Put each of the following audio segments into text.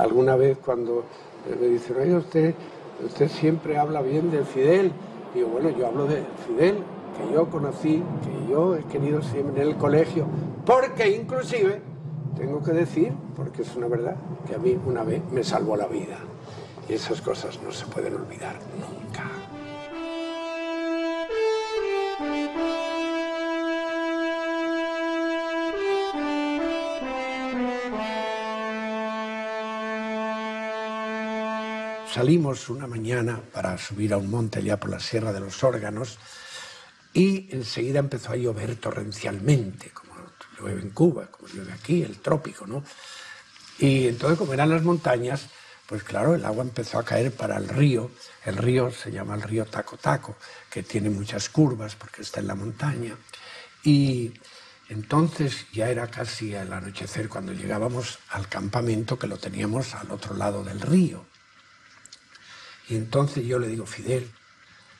alguna vez cuando me dicen, oye, usted siempre habla bien de Fidel. Digo, bueno, yo hablo de Fidel, que yo conocí, que yo he querido siempre en el colegio, porque inclusive, tengo que decir, porque es una verdad, que a mí una vez me salvó la vida. Y esas cosas no se pueden olvidar nunca. Salimos una mañana para subir a un monte allá por la Sierra de los Órganos y enseguida empezó a llover torrencialmente, como llueve en Cuba, como llueve aquí, el trópico, ¿no? Y entonces, como eran las montañas, pues claro, el agua empezó a caer para el río. El río se llama el río Taco Taco, que tiene muchas curvas porque está en la montaña. Y entonces ya era casi al anochecer cuando llegábamos al campamento, que lo teníamos al otro lado del río. Y entonces yo le digo, Fidel,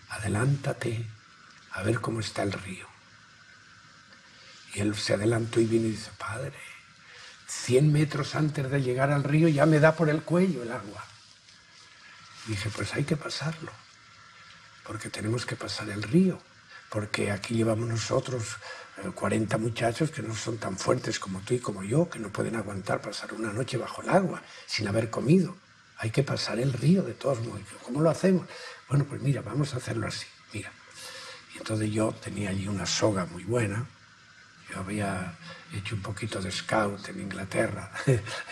adelántate a ver cómo está el río. Y él se adelantó y vino y dice, padre, 100 metros antes de llegar al río ya me da por el cuello el agua. Y dije, pues hay que pasarlo, porque tenemos que pasar el río, porque aquí llevamos nosotros 40 muchachos que no son tan fuertes como tú y como yo, que no pueden aguantar pasar una noche bajo el agua sin haber comido. Hay que pasar el río de todos modos. ¿Cómo lo hacemos? Bueno, pues mira, vamos a hacerlo así, mira. Y entonces yo tenía allí una soga muy buena. Yo había hecho un poquito de scout en Inglaterra,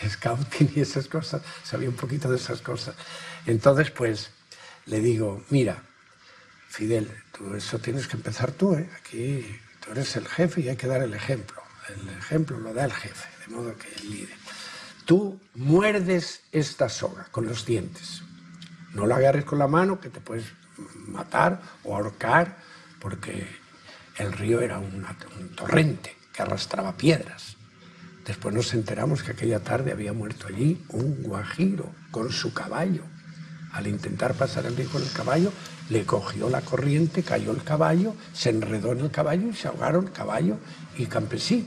scouting y esas cosas, sabía un poquito de esas cosas. Entonces, pues, le digo, mira, Fidel, tú eso tienes que empezar tú, ¿eh? Aquí tú eres el jefe y hay que dar el ejemplo. El ejemplo lo da el jefe, de modo que el líder. Tú muerdes esta soga con los dientes. No la agarres con la mano, que te puedes matar o ahorcar, porque el río era un torrente que arrastraba piedras. Después nos enteramos que aquella tarde había muerto allí un guajiro con su caballo. Al intentar pasar el río con el caballo, le cogió la corriente, cayó el caballo, se enredó en el caballo y se ahogaron caballo y campesino.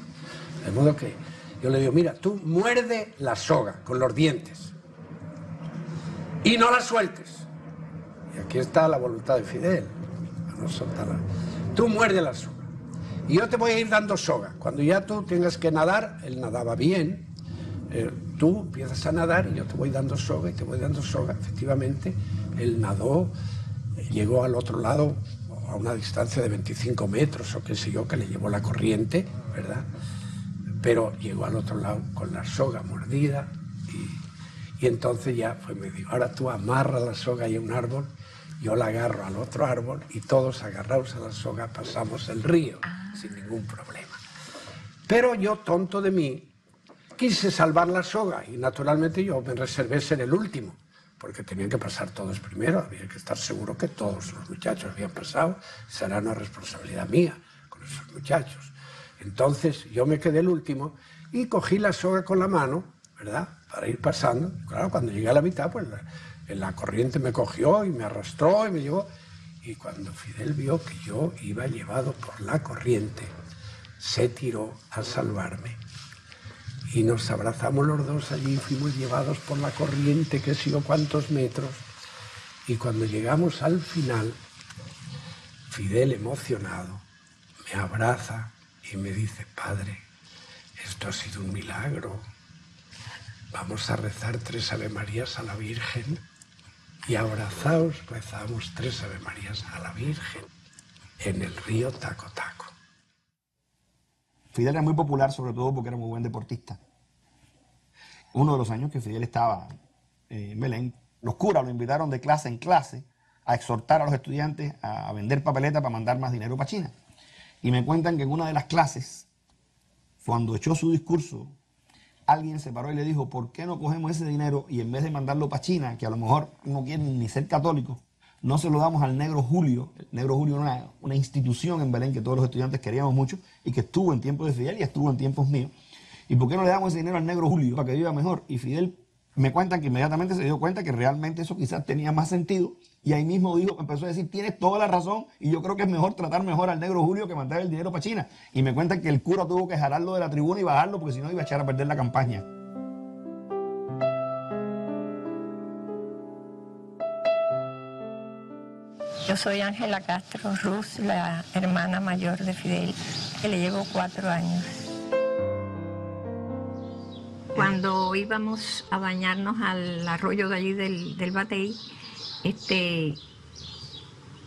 De modo que yo le digo, mira, tú muerde la soga con los dientes y no la sueltes. Y aquí está la voluntad de Fidel, a no soltarla. Tú muerde la soga y yo te voy a ir dando soga. Cuando ya tú tengas que nadar, él nadaba bien, tú empiezas a nadar y yo te voy dando soga y te voy dando soga. Efectivamente, él nadó, llegó al otro lado a una distancia de 25 metros o qué sé yo, que le llevó la corriente, ¿verdad? Pero llegó al otro lado con la soga mordida y entonces ya pues me dijo, ahora tú amarra la soga ahí a un árbol, yo la agarro al otro árbol y todos agarrados a la soga pasamos el río sin ningún problema. Pero yo, tonto de mí, quise salvar la soga y naturalmente yo me reservé ser el último, porque tenían que pasar todos primero, había que estar seguro que todos los muchachos habían pasado, será una responsabilidad mía con esos muchachos. Entonces yo me quedé el último y cogí la soga con la mano, ¿verdad?, para ir pasando. Claro, cuando llegué a la mitad, pues la corriente me cogió y me arrastró y me llevó. Y cuando Fidel vio que yo iba llevado por la corriente, se tiró a salvarme. Y nos abrazamos los dos allí, fuimos llevados por la corriente, qué sé yo cuántos metros. Y cuando llegamos al final, Fidel, emocionado, me abraza y me dice, padre, esto ha sido un milagro. Vamos a rezar 3 Avemarías a la Virgen y abrazados rezamos 3 Avemarías a la Virgen en el río Taco Taco. Fidel era muy popular, sobre todo porque era muy buen deportista. Uno de los años que Fidel estaba en Belén, los curas lo invitaron de clase en clase a exhortar a los estudiantes a vender papeletas para mandar más dinero para China. Y me cuentan que en una de las clases, cuando echó su discurso, alguien se paró y le dijo, ¿por qué no cogemos ese dinero y en vez de mandarlo para China, que a lo mejor no quieren ni ser católicos, no se lo damos al Negro Julio? El Negro Julio era una institución en Belén que todos los estudiantes queríamos mucho y que estuvo en tiempos de Fidel y estuvo en tiempos míos. ¿Y por qué no le damos ese dinero al Negro Julio para que viva mejor? Y Fidel me cuentan que inmediatamente se dio cuenta que realmente eso quizás tenía más sentido y ahí mismo empezó a decir, tienes toda la razón y yo creo que es mejor tratar mejor al Negro Julio que mandar el dinero para China. Y me cuentan que el cura tuvo que jalarlo de la tribuna y bajarlo porque si no iba a echar a perder la campaña. Yo soy Ángela Castro Ruz, la hermana mayor de Fidel, que le llevo 4 años. Cuando íbamos a bañarnos al arroyo de allí del Batey,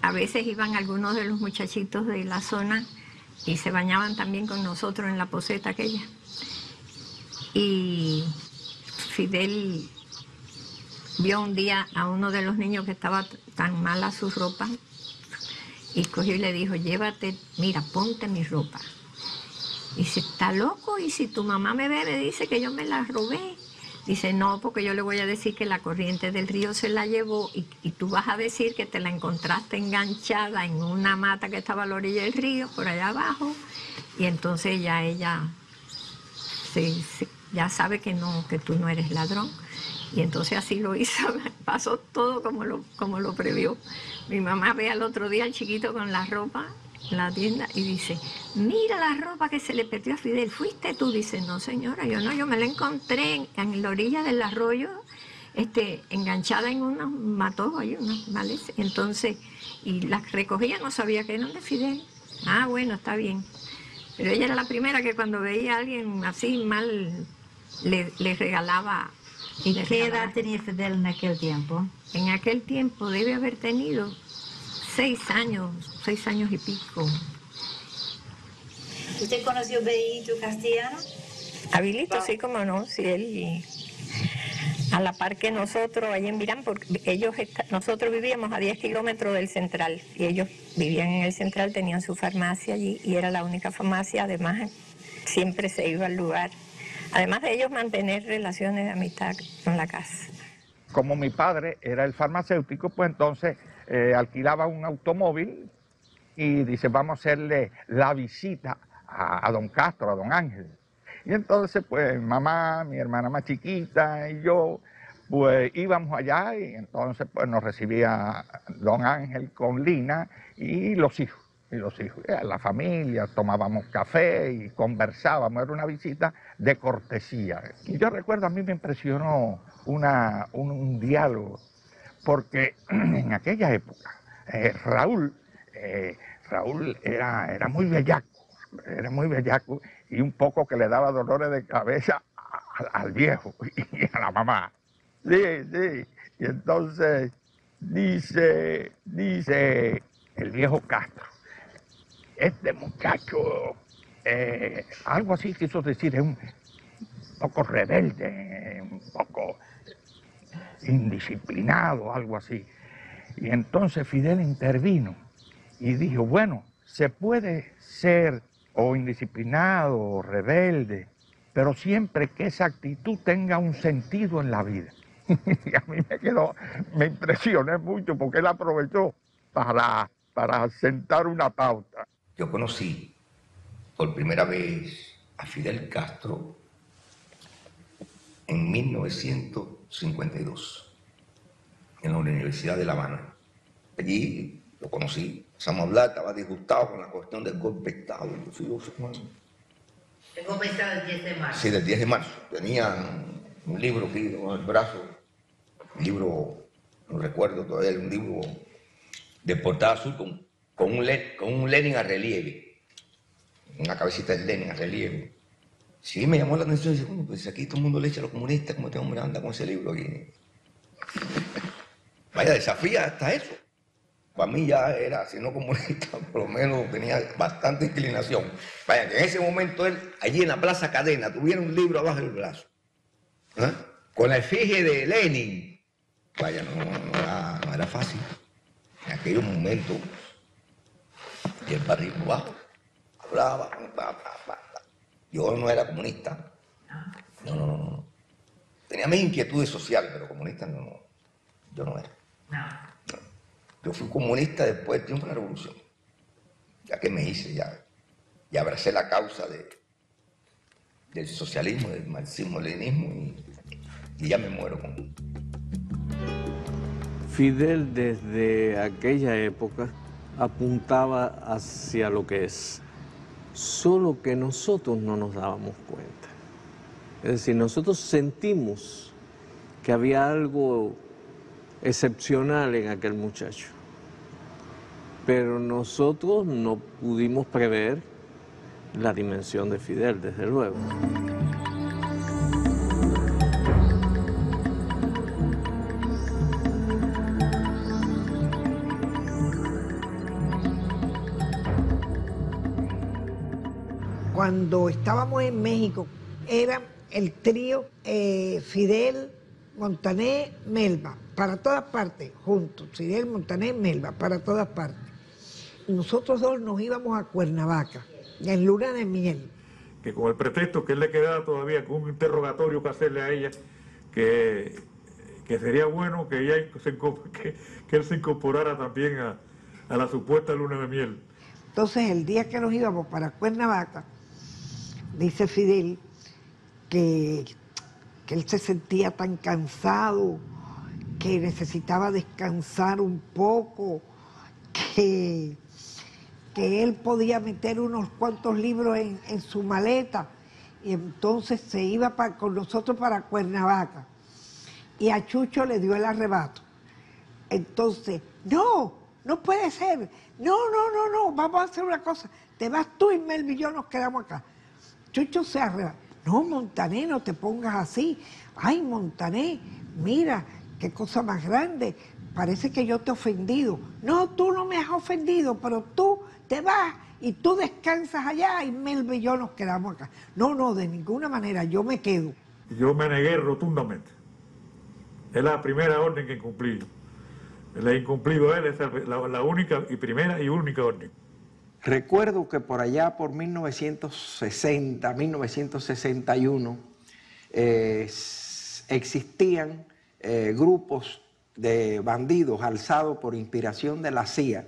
a veces iban algunos de los muchachitos de la zona y se bañaban también con nosotros en la poseta aquella. Y Fidel vio un día a uno de los niños que estaba tan mala su ropa y cogió y le dijo, llévate, mira, ponte mi ropa. Y dice, ¿está loco? Y si tu mamá me ve, me dice que yo me la robé. Dice, no, porque yo le voy a decir que la corriente del río se la llevó y tú vas a decir que te la encontraste enganchada en una mata que estaba a la orilla del río, por allá abajo. Y entonces ya ella ya sabe que tú no eres ladrón. Y entonces así lo hizo, pasó todo como lo previó. Mi mamá ve al otro día al chiquito con la ropa en la tienda y dice, mira la ropa que se le perdió a Fidel, ¿fuiste tú? Dice, no señora, yo me la encontré en la orilla del arroyo, enganchada en unos matojos, unos males. Entonces, y las recogía, no sabía que eran de Fidel. Ah, bueno, está bien. Pero ella era la primera que cuando veía a alguien así mal, le regalaba. ¿Y qué edad tenía Fidel en aquel tiempo? En aquel tiempo debe haber tenido 6 años y pico. ¿Usted conoció a Benito Castellano? Habilito, sí, como no, sí, él a la par que nosotros, allí en Virán, porque nosotros vivíamos a 10 kilómetros del Central, y ellos vivían en el Central, tenían su farmacia allí, y era la única farmacia, además siempre se iba al lugar. Además de ellos mantener relaciones de amistad con la casa. Como mi padre era el farmacéutico, pues entonces alquilaba un automóvil y dice, vamos a hacerle la visita a don Castro, a don Ángel. Y entonces, pues, mamá, mi hermana más chiquita y yo, pues íbamos allá y entonces pues nos recibía don Ángel con Lina y los hijos. La familia, tomábamos café y conversábamos, era una visita de cortesía. Y yo recuerdo, a mí me impresionó un diálogo, porque en aquella época Raúl era muy bellaco y un poco que le daba dolores de cabeza al viejo y a la mamá. Sí. Y entonces dice el viejo Castro, este muchacho, algo así quiso decir, es un poco rebelde, un poco indisciplinado, algo así. Y entonces Fidel intervino y dijo, bueno, se puede ser o indisciplinado o rebelde, pero siempre que esa actitud tenga un sentido en la vida. Y a mí me impresioné mucho porque él aprovechó para sentar una pauta. Yo conocí por primera vez a Fidel Castro en 1952, en la Universidad de La Habana. Allí lo conocí, empezamos a hablar, estaba disgustado con la cuestión del golpe de Estado. ¿El golpe de Estado del 10 de marzo? Sí, del 10 de marzo. Tenía un libro aquí en el brazo, un libro, no recuerdo todavía, un libro de portada azul con un Lenin a relieve, una cabecita de Lenin a relieve. Sí, me llamó la atención y dije, bueno, pues aquí todo el mundo le echa a los comunistas, como este hombre anda con ese libro aquí. Vaya, desafía hasta eso. Para mí ya era, si no comunista, por lo menos tenía bastante inclinación. Vaya, que en ese momento él, allí en la Plaza Cadena, tuviera un libro abajo del brazo, ¿eh? Con la efigie de Lenin. Vaya, no era fácil. En aquellos momentos, y el barrio abajo, hablaba, yo no era comunista. No. Tenía mis inquietudes sociales, pero comunista yo no era. No. Yo fui comunista después del triunfo de la revolución. Ya que me hice, ya abracé la causa del socialismo, del marxismo-leninismo y ya me muero con. Fidel desde aquella época apuntaba hacia lo que es, solo que nosotros no nos dábamos cuenta. Es decir, nosotros sentimos que había algo excepcional en aquel muchacho, Pero nosotros no pudimos prever la dimensión de Fidel, desde luego. Cuando estábamos en México, era el trío Fidel, Montaner, Melba, para todas partes, juntos. Fidel, Montaner, Melba, para todas partes. Y nosotros dos nos íbamos a Cuernavaca, en luna de miel. Que con el pretexto que él le quedaba todavía con un interrogatorio que hacerle a ella, que sería bueno que, que él se incorporara también a la supuesta luna de miel. Entonces, el día que nos íbamos para Cuernavaca, dice Fidel que él se sentía tan cansado, que necesitaba descansar un poco, que él podía meter unos cuantos libros en su maleta, y entonces se iba con nosotros para Cuernavaca. Y a Chucho le dio el arrebato. Entonces, no puede ser, no, vamos a hacer una cosa, te vas tú y Melba y yo nos quedamos acá. Chucho se arrebata. No, Montaner, no te pongas así. Ay, Montaner, mira, qué cosa más grande. Parece que yo te he ofendido. No, tú no me has ofendido, pero tú te vas y tú descansas allá y Melba y yo nos quedamos acá. No, de ninguna manera, yo me quedo. Yo me negué rotundamente. Es la primera orden que incumplí. Le he incumplido a él, esa es la única y primera y única orden. Recuerdo que por allá, por 1960, 1961, existían grupos de bandidos alzados por inspiración de la CIA,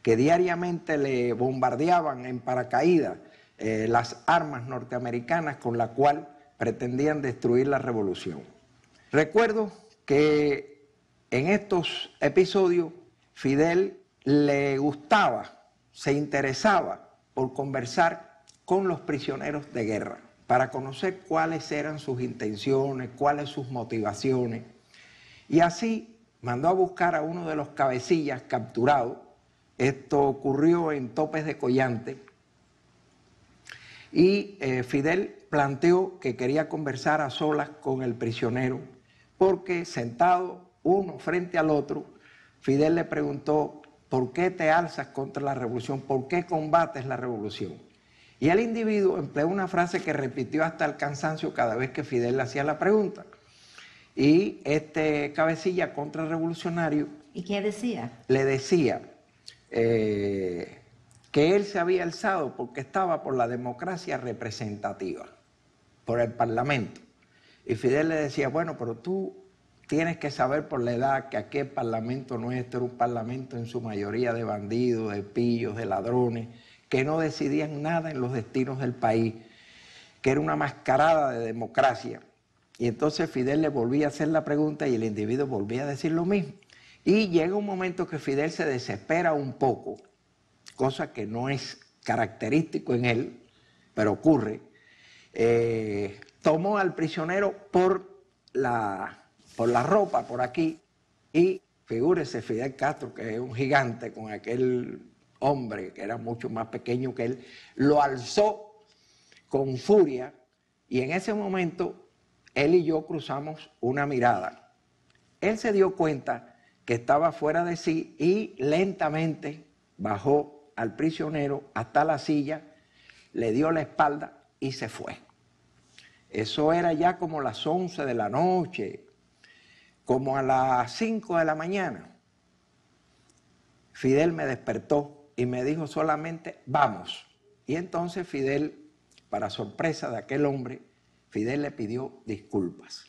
que diariamente le bombardeaban en paracaídas las armas norteamericanas con las cuales pretendían destruir la revolución. Recuerdo que en estos episodios Fidel le gustaba, se interesaba por conversar con los prisioneros de guerra, para conocer cuáles eran sus intenciones, cuáles sus motivaciones. Y así mandó a buscar a uno de los cabecillas capturados. Esto ocurrió en Topes de Collante. Y Fidel planteó que quería conversar a solas con el prisionero, porque sentado uno frente al otro, Fidel le preguntó: ¿por qué te alzas contra la revolución? ¿Por qué combates la revolución? Y el individuo empleó una frase que repitió hasta el cansancio cada vez que Fidel le hacía la pregunta. Y este cabecilla contrarrevolucionario... ¿Y qué decía? Le decía que él se había alzado porque estaba por la democracia representativa, por el Parlamento. Y Fidel le decía: bueno, pero tú tienes que saber por la edad que aquí el Parlamento nuestro era un parlamento en su mayoría de bandidos, de pillos, de ladrones, que no decidían nada en los destinos del país, que era una mascarada de democracia. Y entonces Fidel le volvía a hacer la pregunta y el individuo volvía a decir lo mismo. Y llega un momento que Fidel se desespera un poco, cosa que no es característico en él, pero ocurre. Tomó al prisionero por la ropa, por aquí, y figúrese Fidel Castro, que es un gigante, con aquel hombre que era mucho más pequeño que él, lo alzó con furia, y en ese momento él y yo cruzamos una mirada. Él se dio cuenta que estaba fuera de sí y lentamente bajó al prisionero hasta la silla, le dio la espalda y se fue. Eso era ya como las 11 de la noche, como a las 5 de la mañana. Fidel me despertó y me dijo solamente: vamos. Y entonces Fidel, para sorpresa de aquel hombre, Fidel le pidió disculpas.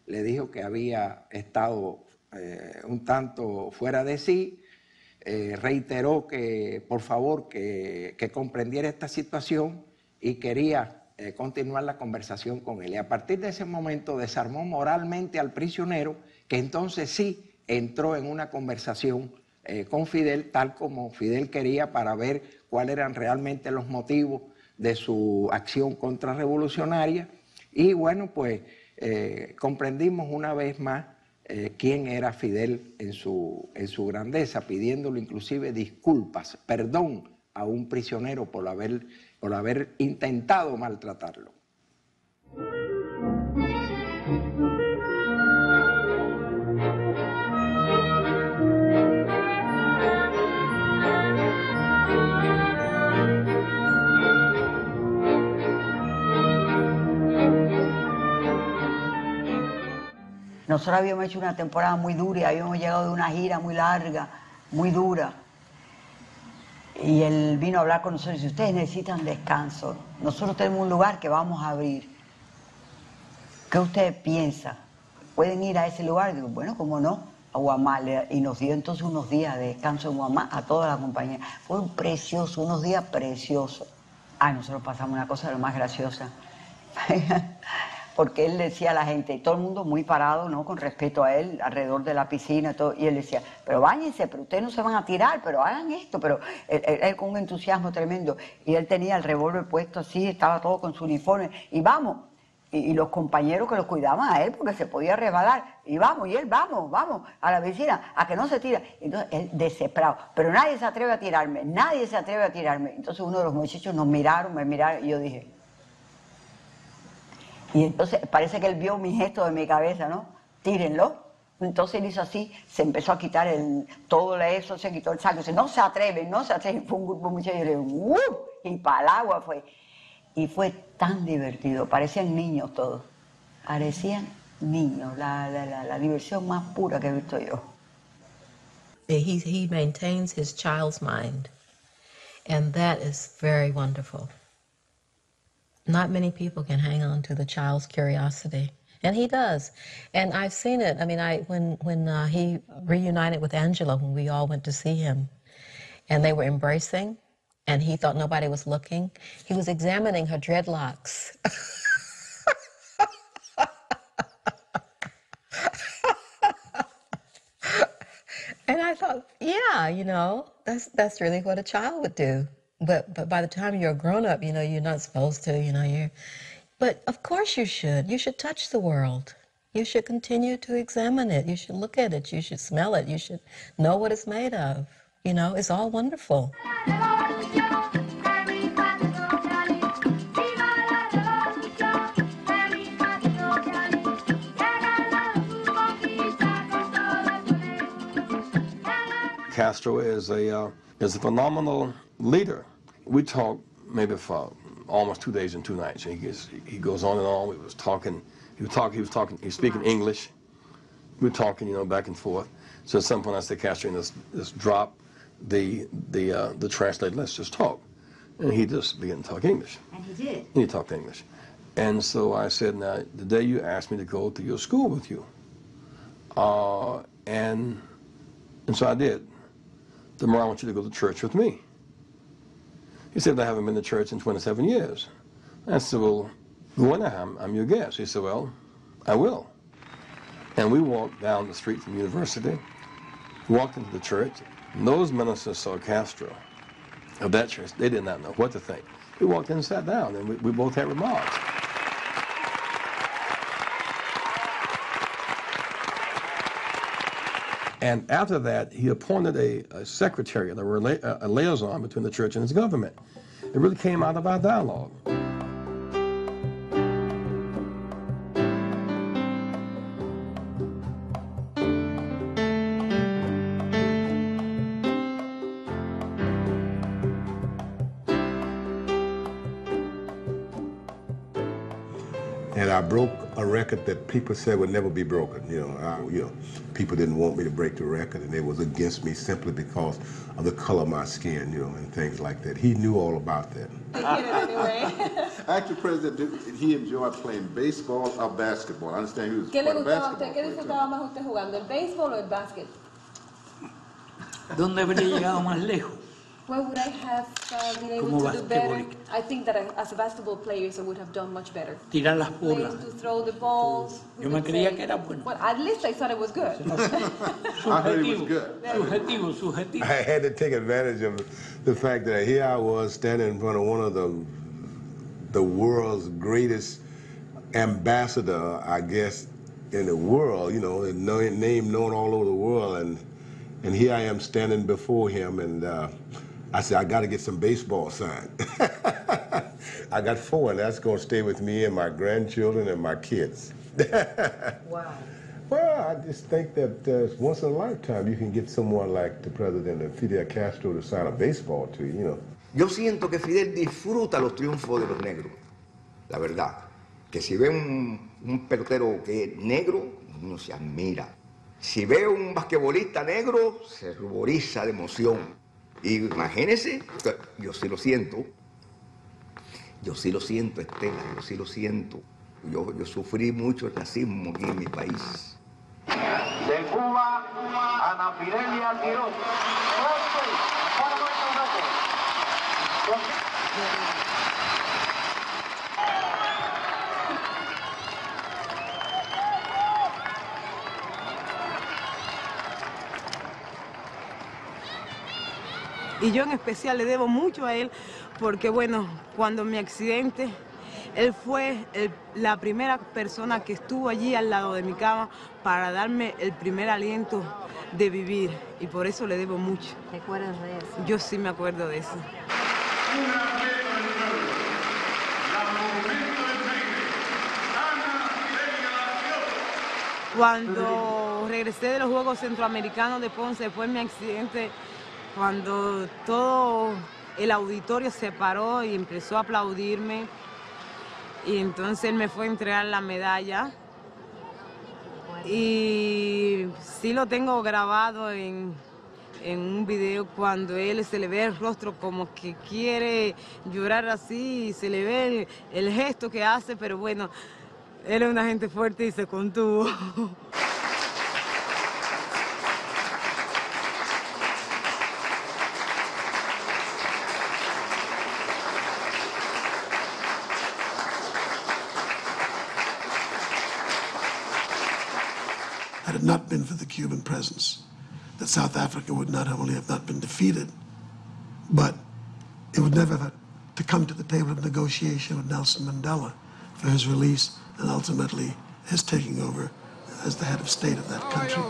Le dijo que había estado un tanto fuera de sí, reiteró que por favor que comprendiera esta situación y quería continuar la conversación con él. Y a partir de ese momento desarmó moralmente al prisionero, que entonces sí entró en una conversación con Fidel, tal como Fidel quería, para ver cuáles eran realmente los motivos de su acción contrarrevolucionaria. Y bueno, pues comprendimos una vez más quién era Fidel en su grandeza, pidiéndole inclusive disculpas, perdón a un prisionero por haber intentado maltratarlo. Nosotros habíamos hecho una temporada muy dura y habíamos llegado de una gira muy larga, muy dura. Y él vino a hablar con nosotros y dice, ustedes necesitan descanso. Nosotros tenemos un lugar que vamos a abrir. ¿Qué ustedes piensan? ¿Pueden ir a ese lugar? Y digo, bueno, ¿cómo no? A Guamá. Y nos dio entonces unos días de descanso en Guamá a toda la compañía. Fueron preciosos, unos días preciosos. Ay, nosotros pasamos una cosa de lo más graciosa. Porque él decía a la gente, todo el mundo muy parado, ¿no? Con respeto a él, alrededor de la piscina y todo, y él decía, pero báñense, pero ustedes no se van a tirar, pero hagan esto, pero él con un entusiasmo tremendo, y él tenía el revólver puesto así, estaba todo con su uniforme, y vamos, y los compañeros que lo cuidaban a él, porque se podía resbalar, y vamos, y él, vamos, a la vecina, a que no se tira. Entonces él desesperado, pero nadie se atreve a tirarme, nadie se atreve a tirarme. Entonces uno de los muchachos nos miraron, me miraron, y yo dije, y entonces parece que él vio mi gesto de mi cabeza, ¿no? Tírenlo. Entonces él hizo así, se empezó a quitar todo eso, se quitó el saco. Dice, no se atreven, no se atreven. Fue un grupo de muchachos y le digo, y para el agua fue. Y fue tan divertido, parecían niños todos. Parecían niños, la diversión más pura que he visto yo. He maintains his child's mind, and that is very wonderful. Not many people can hang on to the child's curiosity, and he does. And I've seen it. I mean, when he reunited with Angela, when we all went to see him, and they were embracing, and he thought nobody was looking, he was examining her dreadlocks. And I thought, yeah, you know, that's really what a child would do. But by the time you're a grown-up, you know, you're not supposed to, you know, but of course you should. You should touch the world. You should continue to examine it. You should look at it. You should smell it. You should know what it's made of. You know, it's all wonderful. Castro is a phenomenal leader. We talked maybe for almost 2 days and 2 nights. He goes on and on. We was talking. He was speaking English. We were talking, you know, back and forth. So at some point I said, Castro, let's drop the translate. Let's just talk. And he just began to talk English. And he did. And he talked English. And so I said, now the day you asked me to go to your school with you, and so I did. Tomorrow I want you to go to church with me. He said, I haven't been to church in 27 years. I said, well, go in there, I'm your guest. He said, well, I will. And we walked down the street from the university, walked into the church, and those ministers saw Castro of that church. They did not know what to think. We walked in and sat down, and we both had remarks. And after that, he appointed a secretary, a liaison between the church and its government. It really came out of our dialogue. And I broke a record that people said would never be broken. You know, people didn't want me to break the record, and it was against me simply because of the color of my skin, you know, and things like that. He knew all about that. Actually, President, did he enjoy playing baseball or basketball? I understand he was ¿Qué le quite a gustaba a basketball usted? ¿Qué disfrutaba más usted jugando, el béisbol o el básquet? ¿Dónde habría llegado más lejos? Where would I have been able to do better? I think that as a basketball player, I would have done much better. Tirar las bolas. Ways to throw the balls. Yo me creía que era bueno. Well, at least I thought it was good. I heard he was good. Subjetivo. I had to take advantage of the fact that here I was standing in front of one of the world's greatest ambassador, I guess, in the world, you know, a name known all over the world, and here I am standing before him, and I said, I got to get some baseball signed. I got 4, and that's going to stay with me and my grandchildren and my kids. Wow. Well, I just think that once in a lifetime you can get someone like the president of Fidel Castro to sign a baseball to you, you know. Yo siento que Fidel disfruta los triunfos de los negros, la verdad. Que si ve un pelotero que es negro, uno se admira. Si ve un basquetbolista negro, se ruboriza de emoción. Y imagínense, yo sí lo siento. Yo sí lo siento, Estela, yo sí lo siento. Yo sufrí mucho el racismo aquí en mi país. De Cuba, Ana Fidelia Tirón. Y yo en especial le debo mucho a él porque, bueno, cuando mi accidente, él fue la primera persona que estuvo allí al lado de mi cama para darme el primer aliento de vivir. Y por eso le debo mucho. ¿Te acuerdas de eso? Yo sí me acuerdo de eso. Cuando regresé de los Juegos Centroamericanos de Ponce, después de mi accidente, cuando todo el auditorio se paró y empezó a aplaudirme, y entonces él me fue a entregar la medalla. Y sí lo tengo grabado en un video cuando él se le ve el rostro como que quiere llorar así, y se le ve el gesto que hace, pero bueno, él es una gente fuerte y se contuvo. Had it not been for the Cuban presence, that South Africa would not only have not been defeated, but it would never have to come to the table of negotiation with Nelson Mandela for his release and ultimately his taking over as the head of state of that country.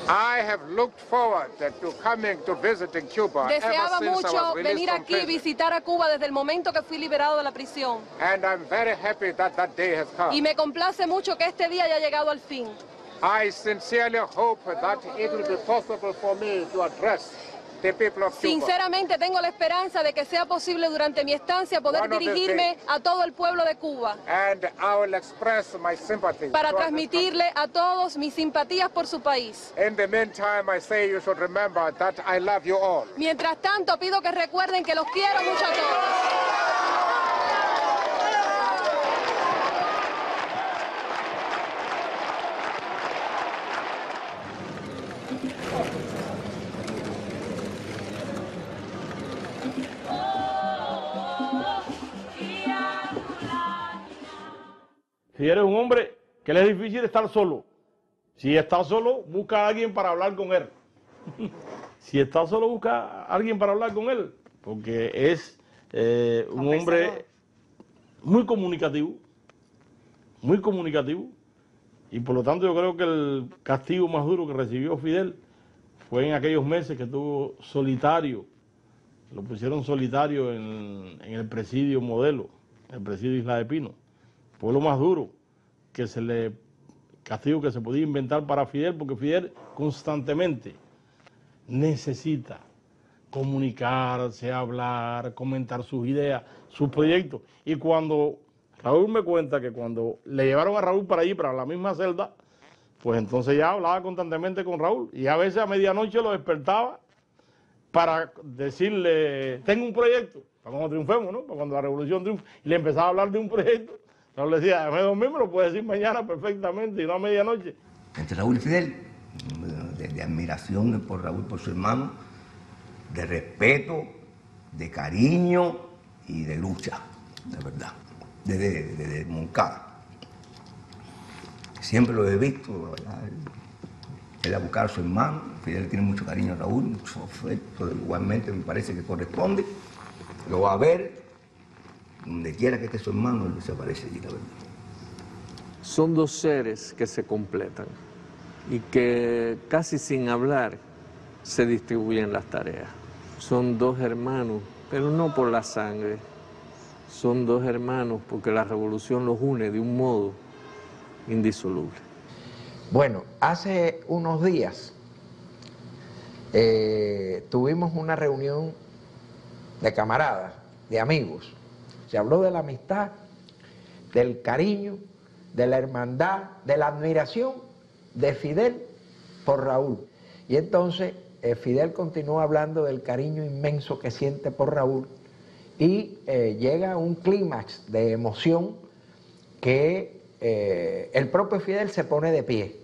I have looked forward to coming to visiting Cuba Deseaba ever since I mucho was released venir from aquí y prison. visitar a Cuba desde el momento que fui liberado de la prisión. And I'm very happy that that day has come. Y me complace mucho que este día haya llegado al fin. I sincerely hope that it will be possible for me to address the people of Cuba. Sinceramente tengo la esperanza de que sea posible durante mi estancia poder One of these dirigirme a todo el pueblo de Cuba And I will express my sympathy. para towards this transmitirle a todos mis simpatías por su país. country. In the meantime, I say you should remember that I love you all. Mientras tanto, pido que recuerden que los quiero mucho a todos. Si eres un hombre que le es difícil estar solo, si está solo, busca a alguien para hablar con él. Si está solo, busca a alguien para hablar con él, porque es un hombre muy comunicativo, y por lo tanto yo creo que el castigo más duro que recibió Fidel fue en aquellos meses que estuvo solitario. Lo pusieron solitario en el presidio Modelo, el presidio Isla de Pino. Fue lo más duro castigo que se podía inventar para Fidel, porque Fidel constantemente necesita comunicarse, hablar, comentar sus ideas, sus proyectos. Y cuando Raúl me cuenta que cuando le llevaron a Raúl para allí, para la misma celda, pues entonces ya hablaba constantemente con Raúl, y a veces a medianoche lo despertaba para decirle, tengo un proyecto, para cuando triunfemos, ¿no? Para cuando la revolución triunfe, y le empezaba a hablar de un proyecto. Raúl le decía, déjame dormir, me lo puedes decir mañana perfectamente y no a medianoche. Entre Raúl y Fidel, de admiración por Raúl, por su hermano, de respeto, de cariño y de lucha, de verdad, desde Moncada. Siempre lo he visto, ¿verdad? Él a buscar a su hermano. Fidel tiene mucho cariño a Raúl, mucho afecto, igualmente me parece que corresponde. Lo va a ver Donde quiera que esté su hermano, él desaparece allí, la verdad. Son dos seres que se completan y que casi sin hablar se distribuyen las tareas. Son dos hermanos, pero no por la sangre. Son dos hermanos porque la revolución los une de un modo indisoluble. Bueno, hace unos días tuvimos una reunión de camaradas, de amigos. Se habló de la amistad, del cariño, de la hermandad, de la admiración de Fidel por Raúl. Y entonces Fidel continúa hablando del cariño inmenso que siente por Raúl y llega a un clímax de emoción que el propio Fidel se pone de pie.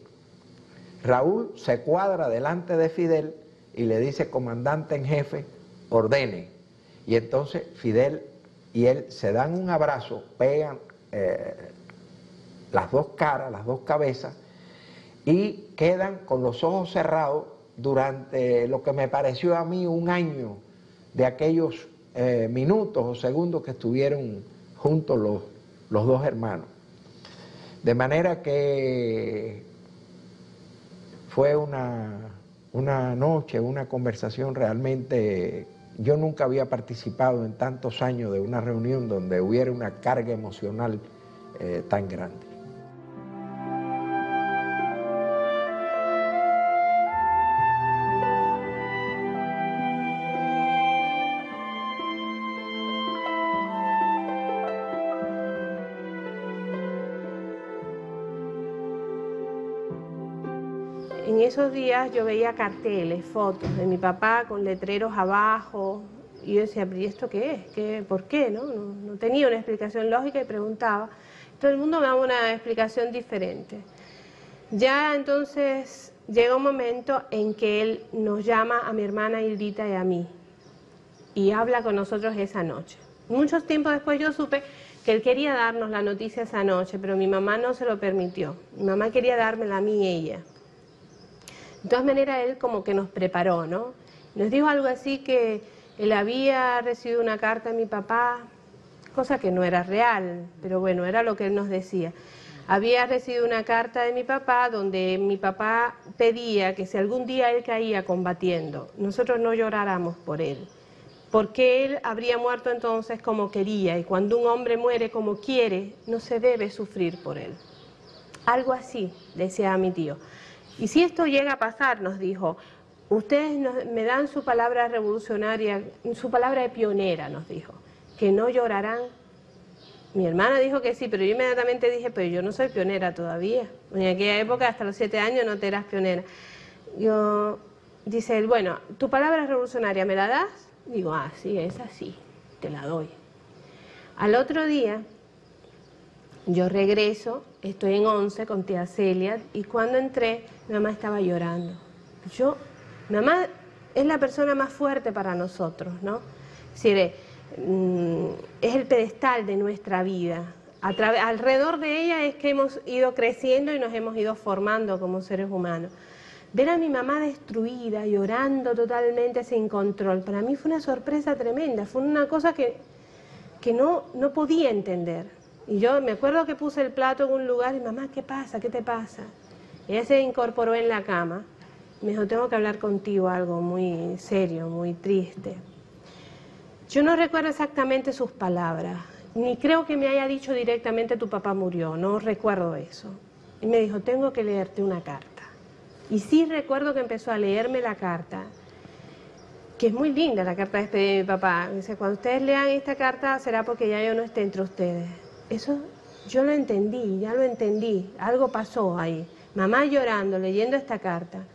Raúl se cuadra delante de Fidel y le dice: comandante en jefe, ordene. Y entonces Fidel y él se dan un abrazo, pegan las dos caras, las dos cabezas, y quedan con los ojos cerrados durante lo que me pareció a mí un año de aquellos minutos o segundos que estuvieron juntos los dos hermanos. De manera que fue una noche, una conversación realmente. Yo nunca había participado en tantos años de una reunión donde hubiera una carga emocional tan grande. En esos días yo veía carteles, fotos de mi papá con letreros abajo, y yo decía: ¿pero esto qué es? ¿Por qué? No tenía una explicación lógica y preguntaba. Todo el mundo me daba una explicación diferente. Ya entonces llega un momento en que él nos llama a mi hermana Hildita y a mí y habla con nosotros esa noche. Mucho tiempo después yo supe que él quería darnos la noticia esa noche, pero mi mamá no se lo permitió. Mi mamá quería dármela a mí y ella. De todas maneras, él como que nos preparó, ¿no? Nos dijo algo así que él había recibido una carta de mi papá, cosa que no era real, pero bueno, era lo que él nos decía. Había recibido una carta de mi papá donde mi papá pedía que si algún día él caía combatiendo, nosotros no lloráramos por él, porque él habría muerto entonces como quería, y cuando un hombre muere como quiere, no se debe sufrir por él. Algo así, decía a mi tío. Y si esto llega a pasar, nos dijo, ustedes me dan su palabra revolucionaria, su palabra de pionera, nos dijo, que no llorarán. Mi hermana dijo que sí, pero yo inmediatamente dije: pero yo no soy pionera todavía. En aquella época, hasta los 7 años, no te eras pionera. Dice él: bueno, ¿tu palabra revolucionaria me la das? Digo: ah, sí, es así, te la doy. Al otro día, yo regreso, estoy en 11 con tía Celia, y cuando entré, mi mamá estaba llorando. Mi mamá es la persona más fuerte para nosotros, ¿no? Es decir, es el pedestal de nuestra vida. Alrededor de ella es que hemos ido creciendo y nos hemos ido formando como seres humanos. Ver a mi mamá destruida, llorando totalmente sin control, para mí fue una sorpresa tremenda, fue una cosa que no podía entender. Y yo me acuerdo que puse el plato en un lugar y: mamá, ¿qué pasa? ¿Qué te pasa? Ella se incorporó en la cama. Me dijo: tengo que hablar contigo, algo muy serio, muy triste. Yo no recuerdo exactamente sus palabras, ni creo que me haya dicho directamente: tu papá murió, no recuerdo eso. Y me dijo: tengo que leerte una carta. Y sí recuerdo que empezó a leerme la carta, que es muy linda la carta de despedida de mi papá. Dice: cuando ustedes lean esta carta será porque ya yo no esté entre ustedes. Eso yo lo entendí, ya lo entendí, algo pasó ahí. Mamá llorando, leyendo esta carta,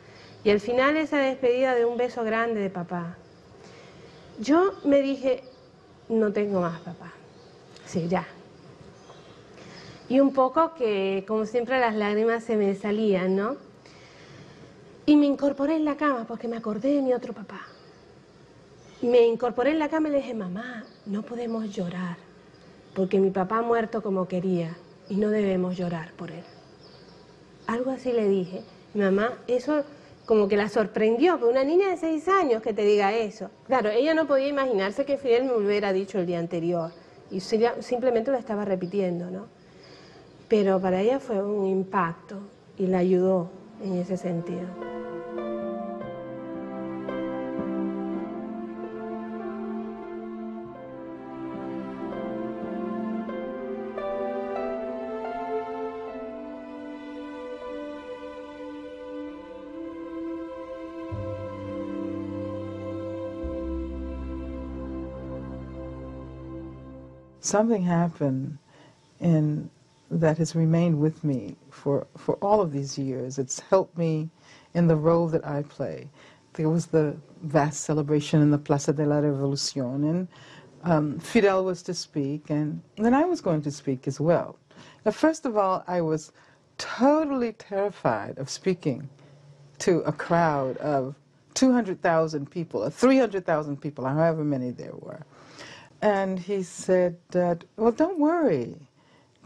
y al final esa despedida de un beso grande de papá. Yo me dije: no tengo más papá, sí, ya. Y un poco que, como siempre, las lágrimas se me salían, ¿no? Y me incorporé en la cama porque me acordé de mi otro papá. Me incorporé en la cama y le dije: mamá, no podemos llorar, porque mi papá ha muerto como quería y no debemos llorar por él. Algo así le dije. Mi mamá, eso como que la sorprendió, pero una niña de 6 años que te diga eso. Claro, ella no podía imaginarse que Fidel me hubiera dicho el día anterior. y simplemente lo estaba repitiendo, ¿no? Pero para ella fue un impacto y la ayudó en ese sentido. Something happened that has remained with me for all of these years. It's helped me in the role that I play. There was the vast celebration in the Plaza de la Revolución, and Fidel was to speak, and then I was going to speak as well. Now, first of all, I was totally terrified of speaking to a crowd of 200,000 people, or 300,000 people, however many there were. And he said, well, don't worry.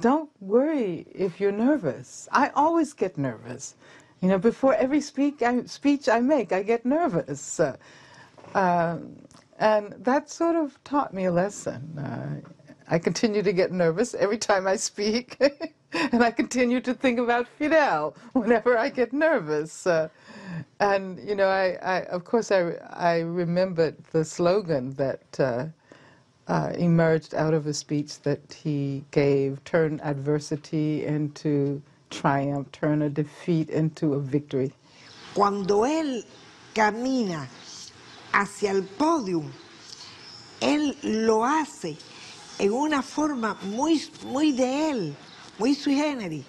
Don't worry if you're nervous. I always get nervous. You know, before every speech I make, I get nervous. And that sort of taught me a lesson. I continue to get nervous every time I speak. And I continue to think about Fidel whenever I get nervous. And, you know, of course, I remembered the slogan that emerged out of a speech that he gave, turn adversity into triumph, turn a defeat into a victory. Cuando él camina hacia el podio, él lo hace en una forma muy de él, muy sui generis,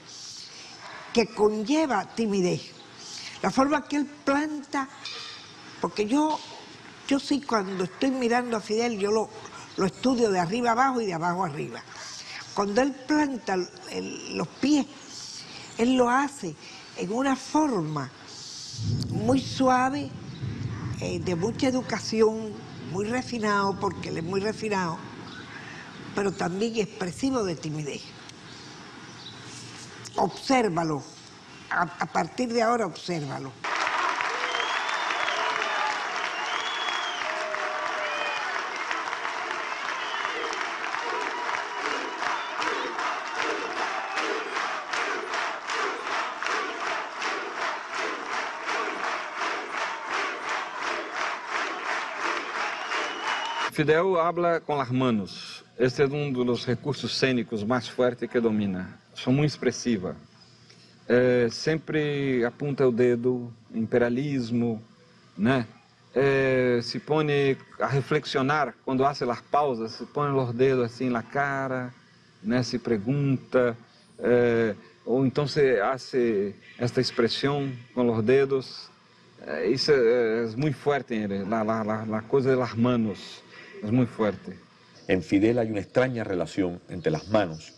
que conlleva timidez. La forma que él planta, porque yo sí cuando estoy mirando a Fidel, yo lo estudio de arriba abajo y de abajo arriba. Cuando él planta los pies, él lo hace en una forma muy suave, de mucha educación, muy refinado, porque él es muy refinado, pero también expresivo de timidez. Obsérvalo, a partir de ahora obsérvalo. Fidel habla com las manos. Este é um dos recursos cênicos mais fortes que domina. São muito expressiva. Sempre apunta o dedo, imperialismo, né? Se põe a reflexionar quando hace as pausas, se põe os dedos assim na cara, né? Se pergunta, ou então se hace esta expressão com os dedos. Isso é muito forte em ele, a coisa de las manos. Es muy fuerte. En Fidel hay una extraña relación entre las manos,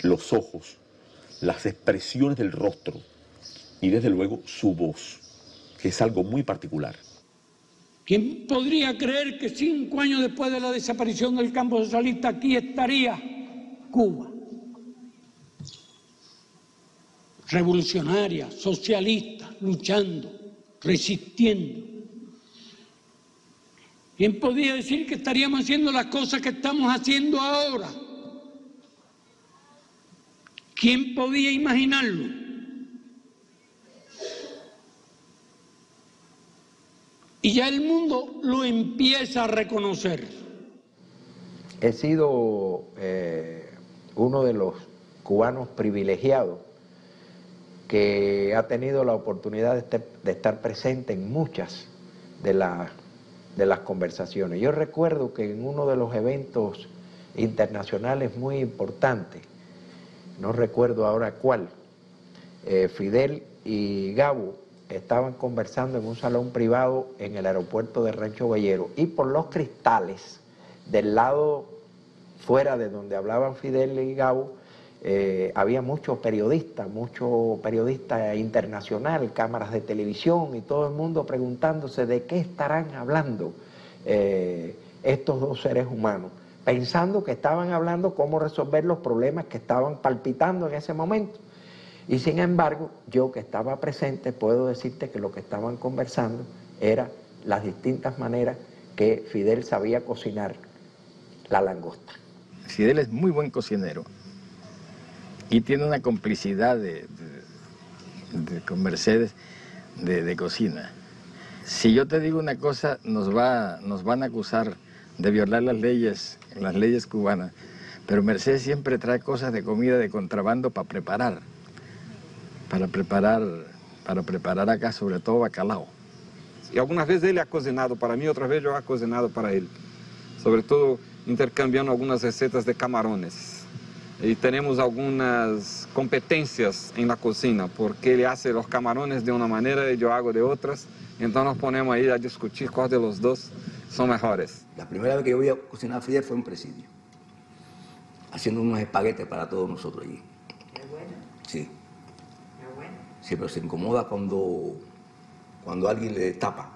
los ojos, las expresiones del rostro y desde luego su voz, que es algo muy particular. ¿Quién podría creer que 5 años después de la desaparición del campo socialista aquí estaría Cuba? Revolucionaria, socialista, luchando, resistiendo. ¿Quién podía decir que estaríamos haciendo las cosas que estamos haciendo ahora? ¿Quién podía imaginarlo? Y ya el mundo lo empieza a reconocer. He sido uno de los cubanos privilegiados que ha tenido la oportunidad de estar presente en muchas de las conversaciones. Yo recuerdo que en uno de los eventos internacionales muy importantes, no recuerdo ahora cuál, Fidel y Gabo estaban conversando en un salón privado en el aeropuerto de Rancho Bellero, y por los cristales del lado fuera de donde hablaban Fidel y Gabo había muchos periodistas internacional, cámaras de televisión y todo el mundo preguntándose de qué estarán hablando estos dos seres humanos, pensando que estaban hablando cómo resolver los problemas que estaban palpitando en ese momento. Y sin embargo, yo que estaba presente puedo decirte que lo que estaban conversando era las distintas maneras que Fidel sabía cocinar la langosta. Fidel es muy buen cocinero y tiene una complicidad con Mercedes de cocina. Si yo te digo una cosa, nos van a acusar de violar las leyes cubanas, pero Mercedes siempre trae cosas de comida de contrabando para preparar acá, sobre todo bacalao. Y algunas veces él ha cocinado para mí, otras veces yo he cocinado para él, sobre todo intercambiando algunas recetas de camarones. Y tenemos algunas competencias en la cocina, porque él hace los camarones de una manera y yo hago de otras. Entonces nos ponemos ahí a discutir cuál de los dos son mejores. La primera vez que yo voy a cocinar a Fidel fue en Presidio, haciendo unos espaguetes para todos nosotros allí. Qué bueno. Sí. Qué bueno. Sí, pero se incomoda cuando alguien le tapa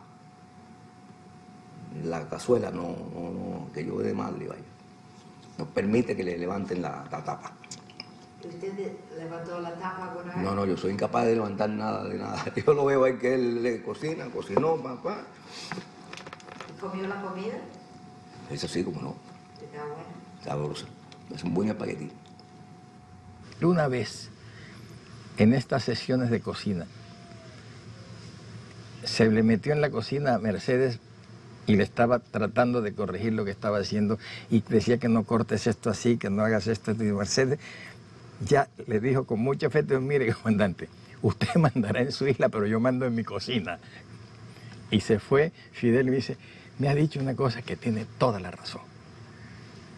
la cazuela, que yo de mal le vaya. Nos permite que le levanten la tapa. ¿Usted levantó la tapa alguna vez? No, yo soy incapaz de levantar nada de nada. Yo lo veo ahí que él le cocinó, papá. ¿Comió la comida? Eso sí, como no. Está bueno. Sabroso. Es un buen espagueti. Una vez, en estas sesiones de cocina, se le metió en la cocina a Mercedes y le estaba tratando de corregir lo que estaba haciendo y decía que no cortes esto así, que no hagas esto. Y Mercedes ya le dijo con mucho afecto: mire, comandante, usted mandará en su isla, pero yo mando en mi cocina. Y se fue Fidel y me dice: me ha dicho una cosa que tiene toda la razón.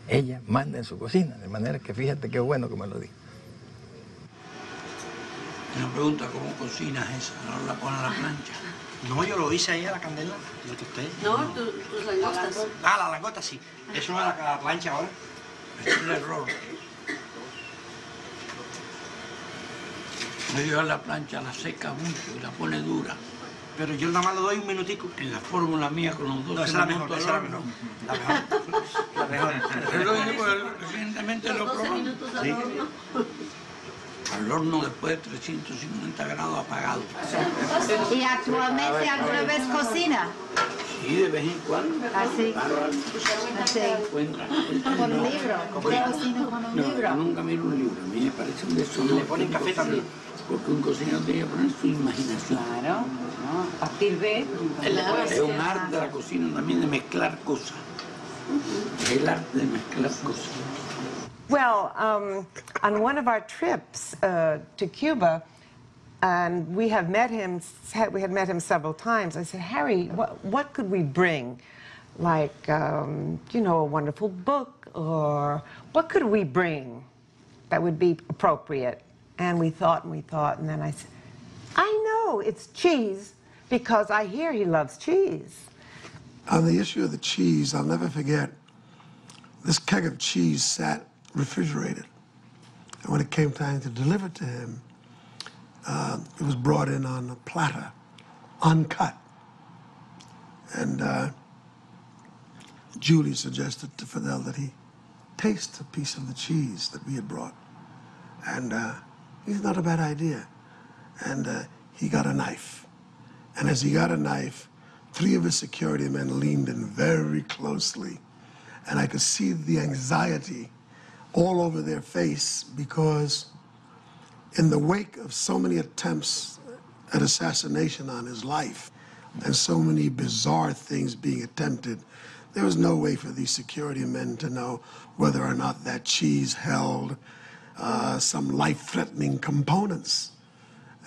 Ella manda en su cocina, de manera que fíjate qué bueno que me lo dijo. Me pregunta cómo cocinas eso, no la pones a la plancha. No, yo lo hice ahí a la candela, lo que usted. No, tus langostas. Ah, la langosta sí. Eso no es a la plancha ahora. Es un error. No lleva la plancha, la seca mucho y la pone dura. Pero yo nada más le doy un minutico. En la fórmula mía con los 12 no, esa es la mejor, minutos esa es la mejor. La mejor. Recientemente lo probamos. Sí. Al horno después de 350 grados apagado. ¿Y actualmente alguna vez cocina? Sí, de vez en cuando. ¿Así? ¿Así? ¿Con un libro? ¿Usted cocina con un libro? Yo nunca miro un libro. A mí me parece un deshonor. ¿Le ponen café también? Porque un cocinero tiene que poner su imaginación. Claro. A partir de... Es un arte de la cocina también de mezclar cosas. El arte de mezclar cosas. Well, on one of our trips to Cuba, and we had met him several times, I said, Harry, what could we bring? Like, you know, a wonderful book, or what could we bring that would be appropriate? And we thought, and then I said, I know, it's cheese, because I hear he loves cheese. On the issue of the cheese, I'll never forget, this keg of cheese sat refrigerated. And when it came time to deliver it to him, it was brought in on a platter, uncut. And Julie suggested to Fidel that he taste a piece of the cheese that we had brought. And it's not a bad idea. And he got a knife. And as he got a knife, 3 of his security men leaned in very closely. And I could see the anxiety all over their face, because in the wake of so many attempts at assassination on his life and so many bizarre things being attempted, there was no way for these security men to know whether or not that cheese held some life-threatening components.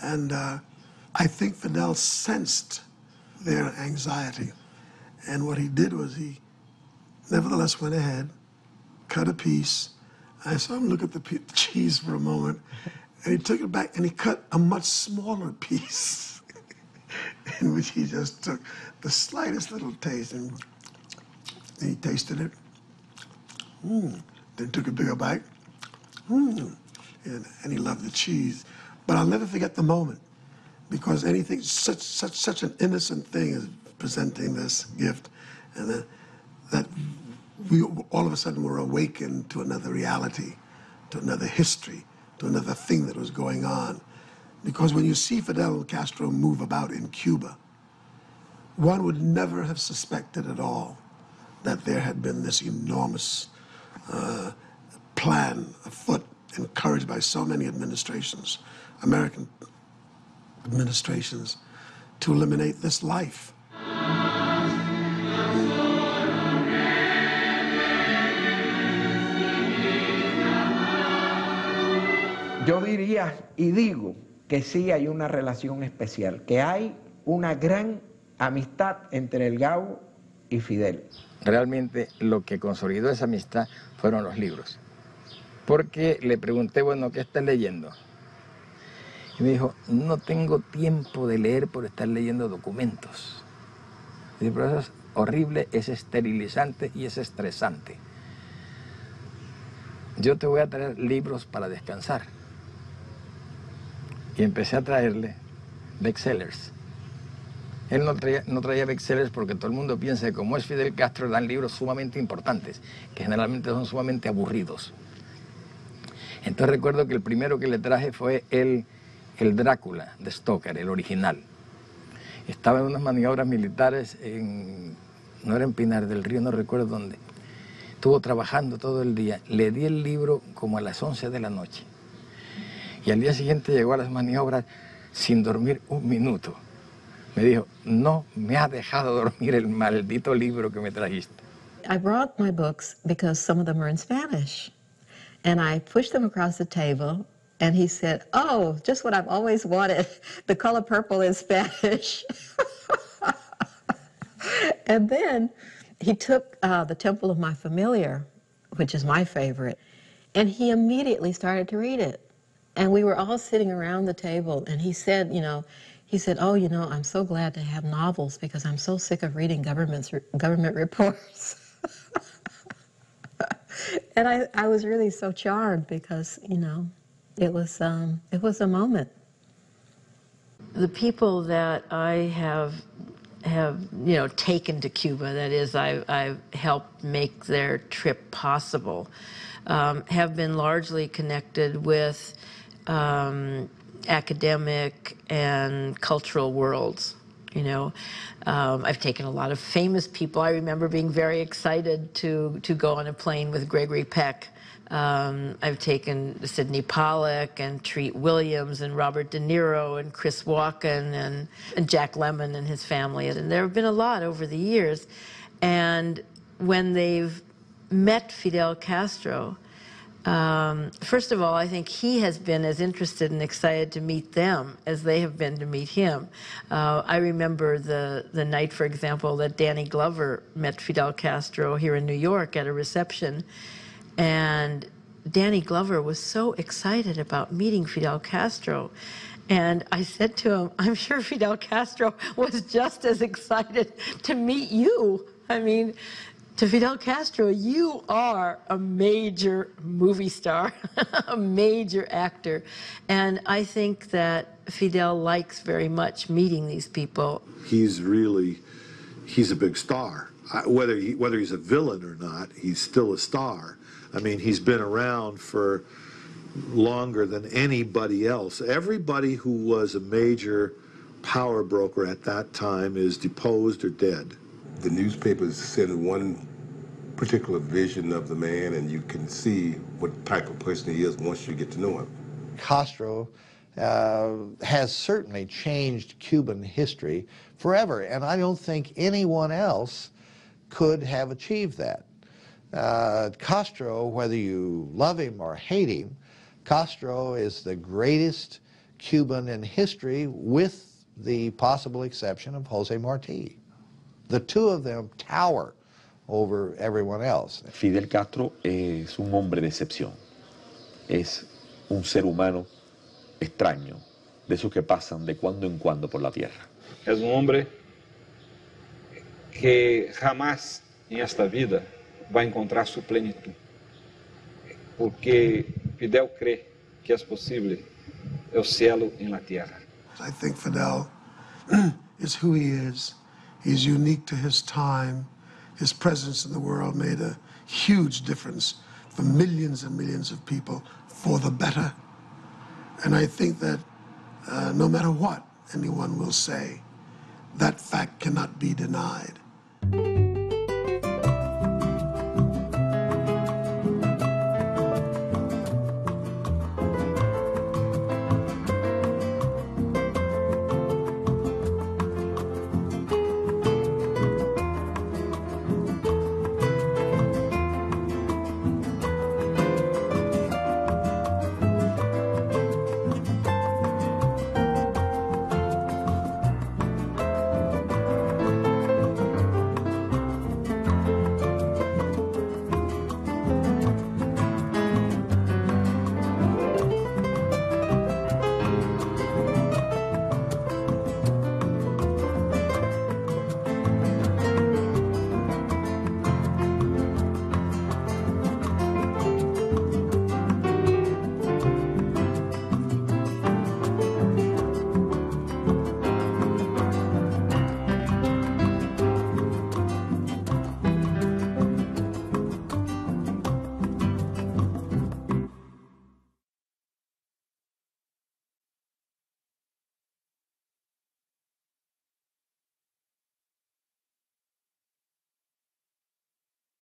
And I think Fidel sensed their anxiety. And what he did was he nevertheless went ahead, cut a piece. I saw him look at the cheese for a moment, and he took it back and he cut a much smaller piece in which he just took the slightest little taste, and he tasted it. Then took a bigger bite. And he loved the cheese. But I'll never forget the moment, because anything, such an innocent thing as presenting this gift, and that we all of a sudden were awakened to another reality, to another history, to another thing that was going on. Because when you see Fidel Castro move about in Cuba, one would never have suspected at all that there had been this enormous plan afoot, encouraged by so many administrations, American administrations, to eliminate this life. Yo diría y digo que sí hay una relación especial, que hay una gran amistad entre el Gabo y Fidel. Realmente lo que consolidó esa amistad fueron los libros. Porque le pregunté, bueno, ¿qué estás leyendo? Y me dijo, no tengo tiempo de leer por estar leyendo documentos. Y dije, pero eso es horrible, es esterilizante y es estresante. Yo te voy a traer libros para descansar. Y empecé a traerle bestsellers. Él no traía bestsellers porque todo el mundo piensa que como es Fidel Castro dan libros sumamente importantes, que generalmente son sumamente aburridos. Entonces recuerdo que el primero que le traje fue el Drácula de Stoker, el original. Estaba en unas maniobras militares, no era en Pinar del Río, no recuerdo dónde. Estuvo trabajando todo el día. Le di el libro como a las 11 de la noche. Y al día siguiente llegó a las maniobras sin dormir un minuto. Me dijo, no me ha dejado dormir el maldito libro que me trajiste. I brought my books because some of them are in Spanish. And I pushed them across the table, and he said, oh, just what I've always wanted, The Color Purple in Spanish. And then he took The Temple of My Familiar, which is my favorite, and he immediately started to read it. And we were all sitting around the table, and he said, oh, I'm so glad to have novels because I'm so sick of reading government reports. And I was really so charmed because, it was a moment. The people that I have taken to Cuba, that is, I've helped make their trip possible, have been largely connected with academic and cultural worlds. I've taken a lot of famous people. I remember being very excited to go on a plane with Gregory Peck. I've taken Sidney Pollack and Treat Williams and Robert De Niro and Chris Walken and Jack Lemmon and his family. And there have been a lot over the years. And when they've met Fidel Castro, first of all, I think he has been as interested and excited to meet them as they have been to meet him. I remember the night, for example, that Danny Glover met Fidel Castro here in New York at a reception. And Danny Glover was so excited about meeting Fidel Castro. And I said to him, I'm sure Fidel Castro was just as excited to meet you. I mean, to Fidel Castro, you are a major movie star, a major actor. And I think that Fidel likes very much meeting these people. He's a big star. Whether he's a villain or not, he's still a star. I mean, he's been around for longer than anybody else. Everybody who was a major power broker at that time is deposed or dead. The newspapers send one particular vision of the man, and you can see what type of person he is once you get to know him. Castro has certainly changed Cuban history forever, and I don't think anyone else could have achieved that. Castro, whether you love him or hate him, Castro is the greatest Cuban in history, with the possible exception of Jose Marti. The two of them tower over everyone else. Fidel Castro es un hombre de excepción. Es un ser humano extraño, de esos que pasan de cuando en cuando por la tierra. Es un hombre que jamás en esta vida va a encontrar su plenitud, porque Fidel cree que es posible el cielo en la tierra. I think Fidel is who he is. He's unique to his time. His presence in the world made a huge difference for millions and millions of people for the better. And I think that no matter what anyone will say, that fact cannot be denied.